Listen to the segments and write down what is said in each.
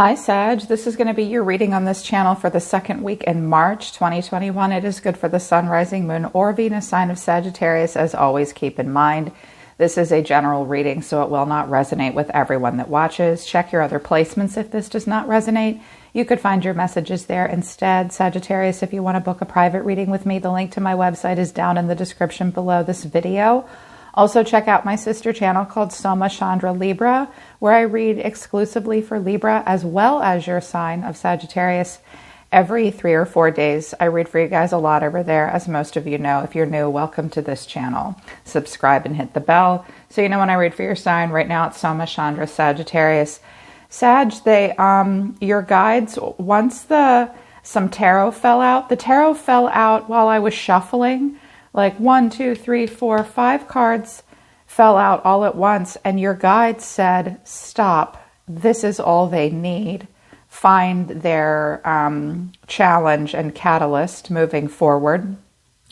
Hi Sag, this is going to be your reading on this channel for the second week in March 2021. It is good for the Sun, Rising, Moon, or Venus sign of Sagittarius. As always, keep in mind, this is a general reading, so it will not resonate with everyone that watches. Check your other placements if this does not resonate. You could find your messages there instead. Sagittarius, if you want to book a private reading with me, the link to my website is down in the description below this video. Also, check out my sister channel called Soma Chandra Libra, where I read exclusively for Libra as well as your sign of Sagittarius every 3 or 4 days. I read for you guys a lot over there, as most of you know. If you're new, welcome to this channel. Subscribe and hit the bell so you know when I read for your sign. Right now it's Soma Chandra Sagittarius. Sag, your guides, once some tarot fell out, the tarot fell out while I was shuffling. Like 1, 2, 3, 4, 5 cards fell out all at once, and your guides said, stop, this is all they need. Find their challenge and catalyst moving forward,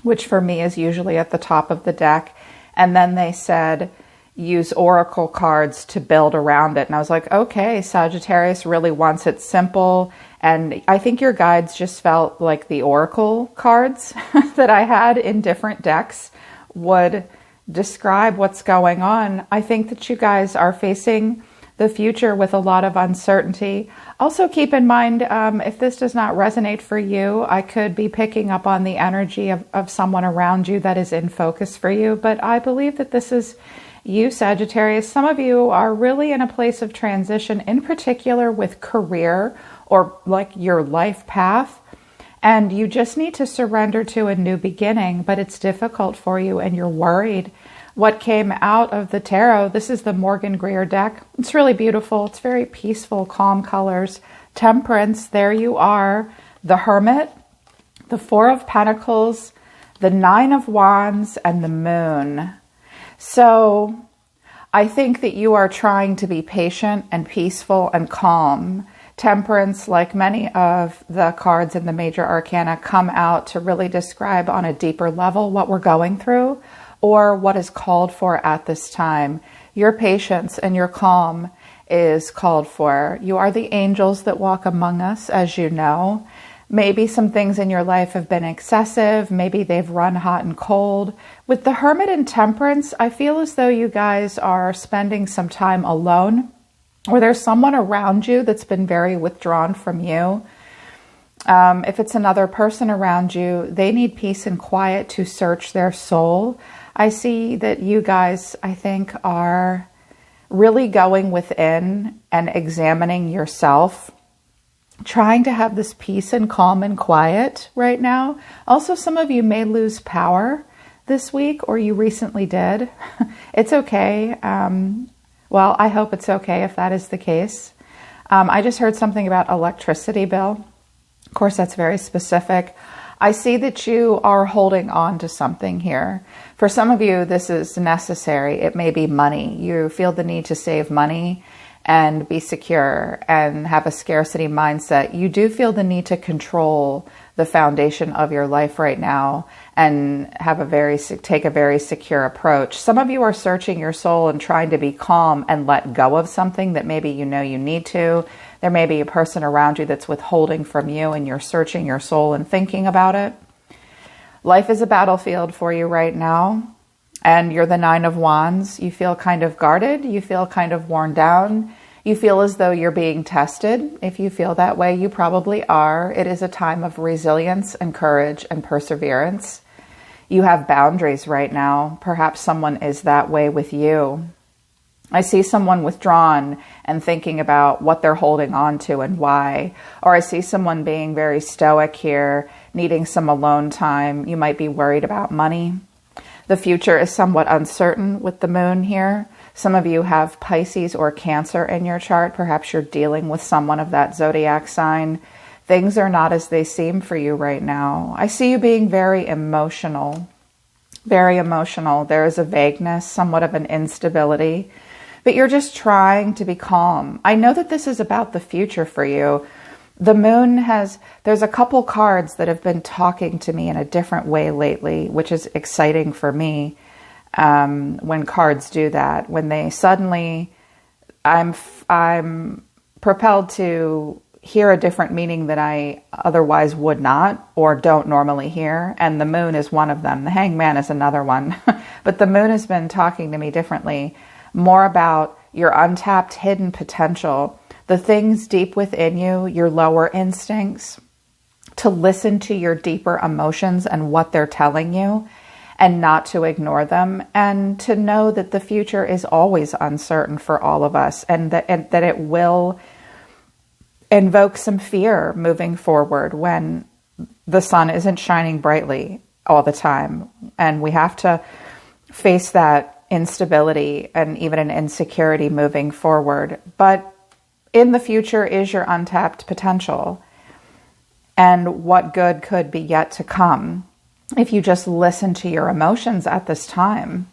which for me is usually at the top of the deck. And then they said, use oracle cards to build around it. And I was like, okay, Sagittarius really wants it simple. And I think your guides just felt like the oracle cards that I had in different decks would describe what's going on. I think that you guys are facing the future with a lot of uncertainty. Also keep in mind, if this does not resonate for you, I could be picking up on the energy of someone around you that is in focus for you. But I believe that this is you, Sagittarius. Some of you are really in a place of transition, in particular with career or like your life path, and you just need to surrender to a new beginning, but it's difficult for you and you're worried. What came out of the tarot, this is the Morgan Greer deck. It's really beautiful. It's very peaceful, calm colors. Temperance, there you are. The Hermit, the Four of Pentacles, the Nine of Wands, and the Moon. So I think that you are trying to be patient and peaceful and calm. Temperance, like many of the cards in the major arcana, come out to really describe on a deeper level what we're going through or what is called for at this time. Your patience and your calm is called for. You are the angels that walk among us, as you know. Maybe some things in your life have been excessive. Maybe they've run hot and cold. With the Hermit and Temperance, I feel as though you guys are spending some time alone, or there's someone around you that's been very withdrawn from you. If it's another person around you, they need peace and quiet to search their soul. I see that you guys, I think, are really going within and examining yourself, trying to have this peace and calm and quiet right now. Also, some of you may lose power this week, or you recently did. It's okay. Well, I hope it's okay if that is the case. I just heard something about electricity bill. Of course, that's very specific. I see that you are holding on to something here. For some of you, this is necessary. It may be money. You feel the need to save money and be secure and have a scarcity mindset. You do feel the need to control the foundation of your life right now and have take a very secure approach. Some of you are searching your soul and trying to be calm and let go of something that maybe you know you need to. There may be a person around you that's withholding from you and you're searching your soul and thinking about it. Life is a battlefield for you right now. And you're the Nine of Wands. You feel kind of guarded. You feel kind of worn down. You feel as though you're being tested. If you feel that way, you probably are. It is a time of resilience and courage and perseverance. You have boundaries right now. Perhaps someone is that way with you. I see someone withdrawn and thinking about what they're holding on to and why. Or I see someone being very stoic here, needing some alone time. You might be worried about money. The future is somewhat uncertain with the Moon here. Some of you have Pisces or Cancer in your chart. Perhaps you're dealing with someone of that zodiac sign. Things are not as they seem for you right now. I see you being very emotional. Very emotional. There is a vagueness, somewhat of an instability. But you're just trying to be calm. I know that this is about the future for you. The Moon there's a couple cards that have been talking to me in a different way lately, which is exciting for me when cards do that. When they suddenly, I'm propelled to hear a different meaning that I otherwise would not or don't normally hear. And the moon is one of them. The hangman is another one. But the moon has been talking to me differently, more about your untapped hidden potential, the things deep within you, your lower instincts, to listen to your deeper emotions and what they're telling you and not to ignore them, and to know that the future is always uncertain for all of us, and that it will invoke some fear moving forward when the sun isn't shining brightly all the time. And we have to face that instability and even an insecurity moving forward. But in the future is your untapped potential, and what good could be yet to come if you just listen to your emotions at this time.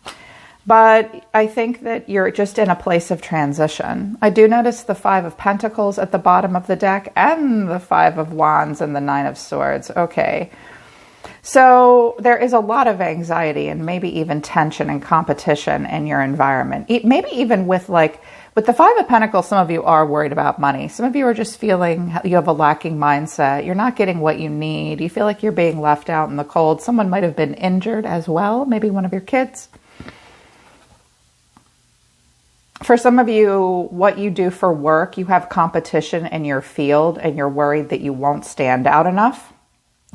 But I think that you're just in a place of transition. I do notice the 5 of Pentacles at the bottom of the deck and the 5 of Wands and the 9 of Swords. Okay. So there is a lot of anxiety and maybe even tension and competition in your environment. Maybe even with the 5 of Pentacles, some of you are worried about money. Some of you are just feeling you have a lacking mindset. You're not getting what you need. You feel like you're being left out in the cold. Someone might have been injured as well. Maybe one of your kids. For some of you, what you do for work, you have competition in your field and you're worried that you won't stand out enough.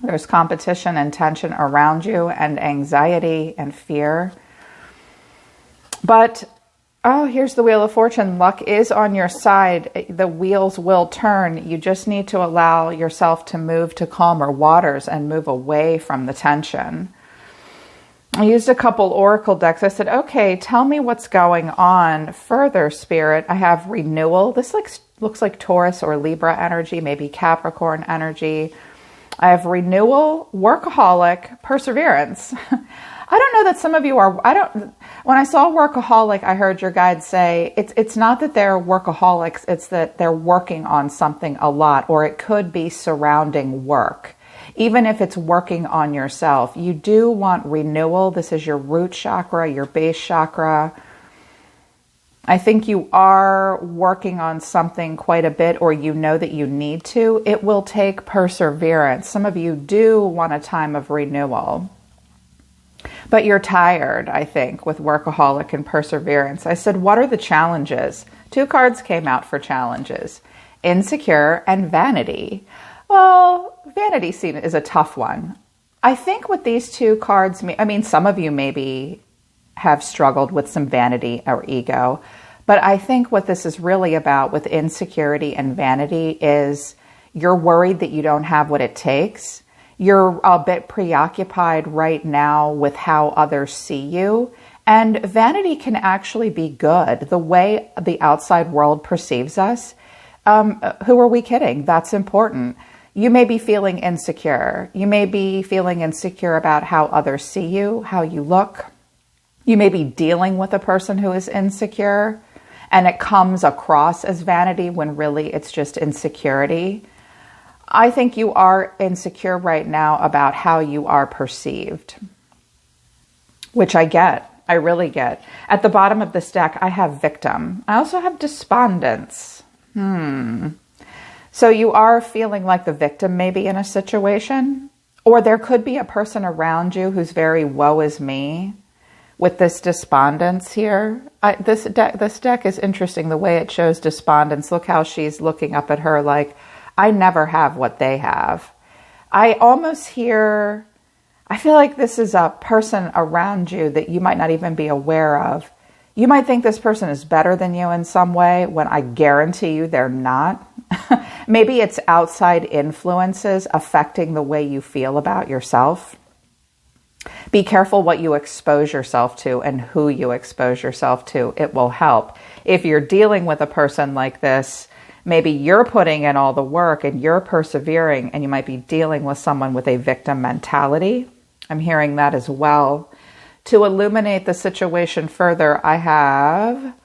There's competition and tension around you and anxiety and fear. But, oh, here's the Wheel of Fortune. Luck is on your side. The wheels will turn. You just need to allow yourself to move to calmer waters and move away from the tension. I used a couple oracle decks. I said, okay, tell me what's going on further, Spirit. I have renewal. This looks like Taurus or Libra energy, maybe Capricorn energy. I have renewal, workaholic, perseverance. I don't know that some of you are, when I saw workaholic, I heard your guide say, it's not that they're workaholics, it's that they're working on something a lot, or it could be surrounding work. Even if it's working on yourself, you do want renewal. This is your root chakra, your base chakra. I think you are working on something quite a bit, or you know that you need to. It will take perseverance. Some of you do want a time of renewal, but you're tired, I think, with workaholic and perseverance. I said, what are the challenges? 2 cards came out for challenges: insecure and vanity. Well, vanity is a tough one. I think what these 2 cards mean, I mean, some of you maybe have struggled with some vanity or ego, but I think what this is really about with insecurity and vanity is you're worried that you don't have what it takes. You're a bit preoccupied right now with how others see you. And vanity can actually be good. The way the outside world perceives us, who are we kidding? That's important. You may be feeling insecure. You may be feeling insecure about how others see you, how you look. You may be dealing with a person who is insecure, and it comes across as vanity when really it's just insecurity. I think you are insecure right now about how you are perceived, which I get. I really get. At the bottom of this deck, I have victim. I also have despondence. So you are feeling like the victim maybe in a situation, or there could be a person around you who's very woe is me with this despondence here. This deck is interesting, the way it shows despondence. Look how she's looking up at her like, I never have what they have. I almost hear, I feel like this is a person around you that you might not even be aware of. You might think this person is better than you in some way when I guarantee you they're not. Maybe it's outside influences affecting the way you feel about yourself. Be careful what you expose yourself to and who you expose yourself to. It will help. If you're dealing with a person like this, maybe you're putting in all the work and you're persevering, and you might be dealing with someone with a victim mentality. I'm hearing that as well. To illuminate the situation further, I have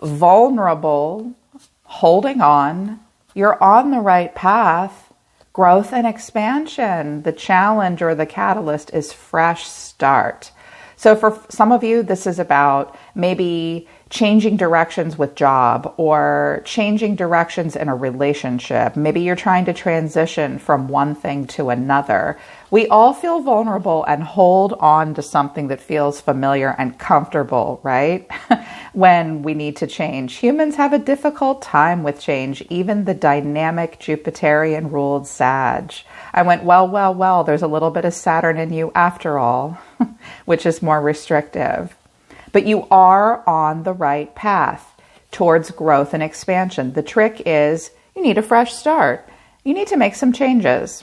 vulnerable, holding on. You're on the right path. Growth and expansion. The challenge or the catalyst is fresh start. So for some of you, this is about maybe changing directions with job or changing directions in a relationship. Maybe you're trying to transition from one thing to another. We all feel vulnerable and hold on to something that feels familiar and comfortable, right? When we need to change. Humans have a difficult time with change, even the dynamic Jupiterian ruled Sag. I went, well, there's a little bit of Saturn in you after all, which is more restrictive. But you are on the right path towards growth and expansion. The trick is you need a fresh start. You need to make some changes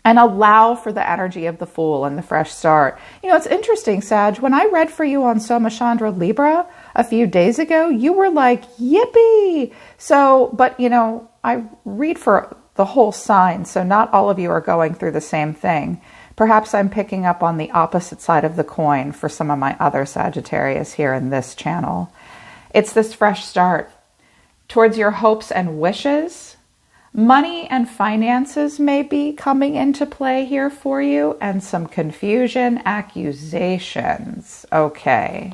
and allow for the energy of the Fool and the fresh start. You know, it's interesting, Sag, when I read for you on Soma Chandra Libra a few days ago, you were like, yippee. So, but you know, I read for the whole sign, so not all of you are going through the same thing. Perhaps I'm picking up on the opposite side of the coin for some of my other Sagittarius here in this channel. It's this fresh start towards your hopes and wishes. Money and finances may be coming into play here for you, and some confusion, accusations. Okay,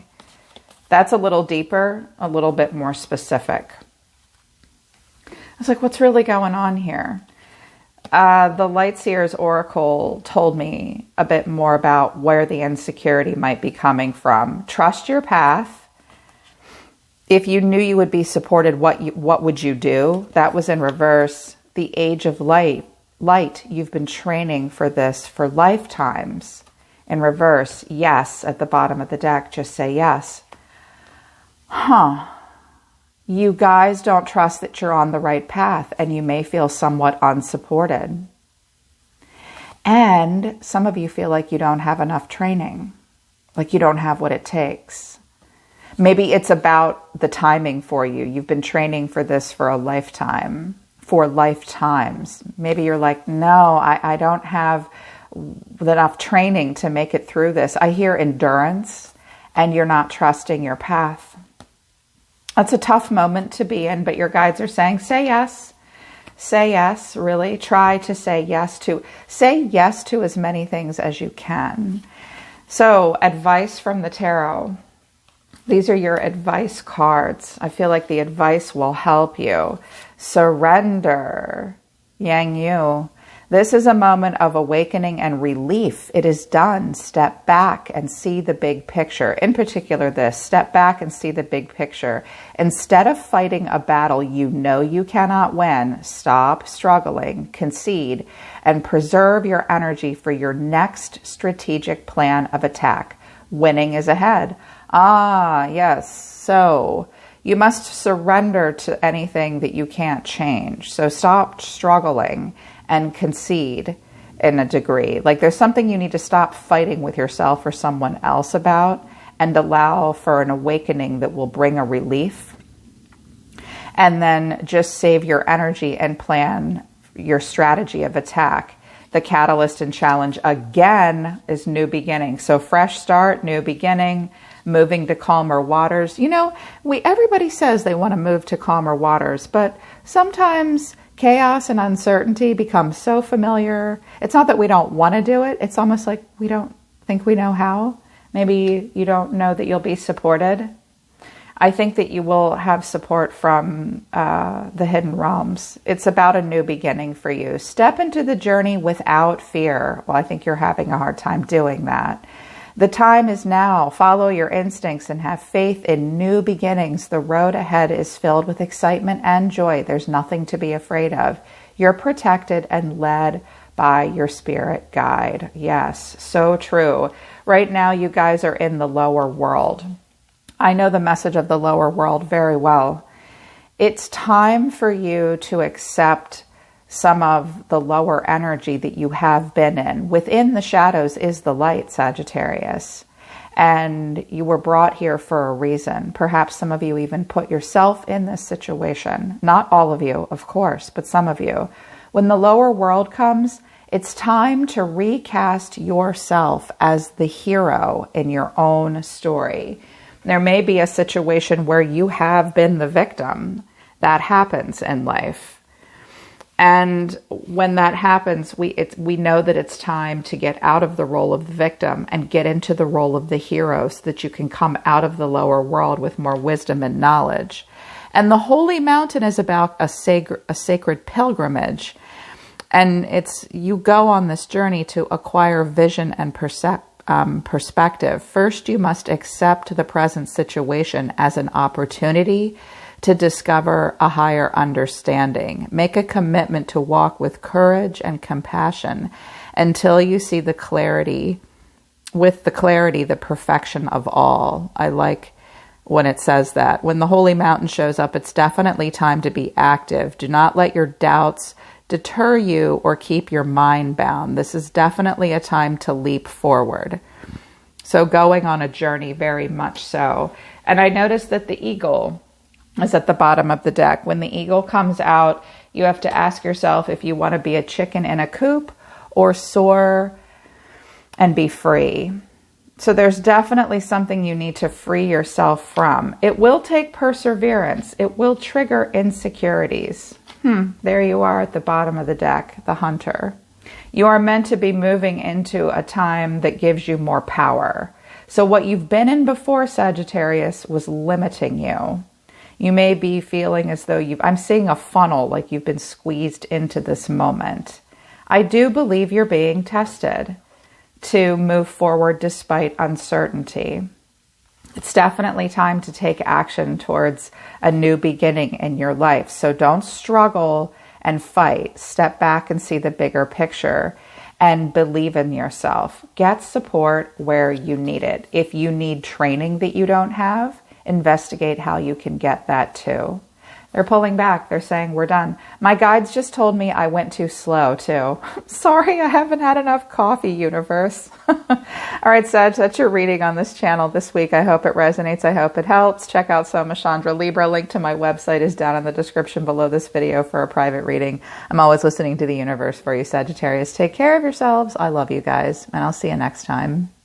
that's a little deeper, a little bit more specific. I was like, what's really going on here? The Light Seers Oracle told me a bit more about where the insecurity might be coming from. Trust your path. If you knew you would be supported, what would you do? That was in reverse. The Age of Light. You've been training for this for lifetimes. In reverse, yes, at the bottom of the deck, just say yes. You guys don't trust that you're on the right path, and you may feel somewhat unsupported. And some of you feel like you don't have enough training, like you don't have what it takes. Maybe it's about the timing for you. You've been training for this for a lifetime, for lifetimes. Maybe you're like, no, I don't have enough training to make it through this. I hear endurance, and you're not trusting your path. That's a tough moment to be in, but your guides are saying, say yes. Say yes, really. Try to say yes to as many things as you can. So, advice from the tarot. These are your advice cards. I feel like the advice will help you. Surrender. Yang Yu. This is a moment of awakening and relief. It is done. Step back and see the big picture. In particular this, step back and see the big picture. Instead of fighting a battle you know you cannot win, stop struggling, concede, and preserve your energy for your next strategic plan of attack. Winning is ahead. Ah, yes. So you must surrender to anything that you can't change. So stop struggling and concede in a degree. Like there's something you need to stop fighting with yourself or someone else about, and allow for an awakening that will bring a relief. And then just save your energy and plan your strategy of attack. The catalyst and challenge again is new beginning. So fresh start, new beginning, moving to calmer waters. You know, everybody says they want to move to calmer waters, but sometimes chaos and uncertainty become so familiar. It's not that we don't want to do it. It's almost like we don't think we know how. Maybe you don't know that you'll be supported. I think that you will have support from the hidden realms. It's about a new beginning for you. Step into the journey without fear. Well, I think you're having a hard time doing that. The time is now. Follow your instincts and have faith in new beginnings. The road ahead is filled with excitement and joy. There's nothing to be afraid of. You're protected and led by your spirit guide. Yes, so true. Right now, you guys are in the lower world. I know the message of the lower world very well. It's time for you to accept some of the lower energy that you have been in. Within the shadows is the light, Sagittarius. And you were brought here for a reason. Perhaps some of you even put yourself in this situation. Not all of you, of course, but some of you. When the lower world comes, it's time to recast yourself as the hero in your own story. There may be a situation where you have been the victim. That happens in life. And when that happens, we know that it's time to get out of the role of the victim and get into the role of the hero so that you can come out of the lower world with more wisdom and knowledge. And the Holy Mountain is about a sacred pilgrimage. And you go on this journey to acquire vision and perspective. First, you must accept the present situation as an opportunity to discover a higher understanding. Make a commitment to walk with courage and compassion until you see the clarity, the perfection of all. I like when it says that. When the Holy Mountain shows up, it's definitely time to be active. Do not let your doubts deter you or keep your mind bound. This is definitely a time to leap forward. So going on a journey, very much so. And I noticed that the eagle is at the bottom of the deck. When the eagle comes out, you have to ask yourself if you want to be a chicken in a coop or soar and be free. So there's definitely something you need to free yourself from. It will take perseverance. It will trigger insecurities. There you are at the bottom of the deck, the hunter. You are meant to be moving into a time that gives you more power. So what you've been in before, Sagittarius, was limiting you. You may be feeling as though I'm seeing a funnel, like you've been squeezed into this moment. I do believe you're being tested to move forward despite uncertainty. It's definitely time to take action towards a new beginning in your life. So don't struggle and fight. Step back and see the bigger picture and believe in yourself. Get support where you need it. If you need training that you don't have, investigate how you can get that too. They're pulling back. They're saying, we're done. My guides just told me I went too slow too. Sorry, I haven't had enough coffee, universe. All right, Sag, that's your reading on this channel this week. I hope it resonates. I hope it helps. Check out Soma Chandra Libra. Link to my website is down in the description below this video for a private reading. I'm always listening to the universe for you, Sagittarius. Take care of yourselves. I love you guys, and I'll see you next time.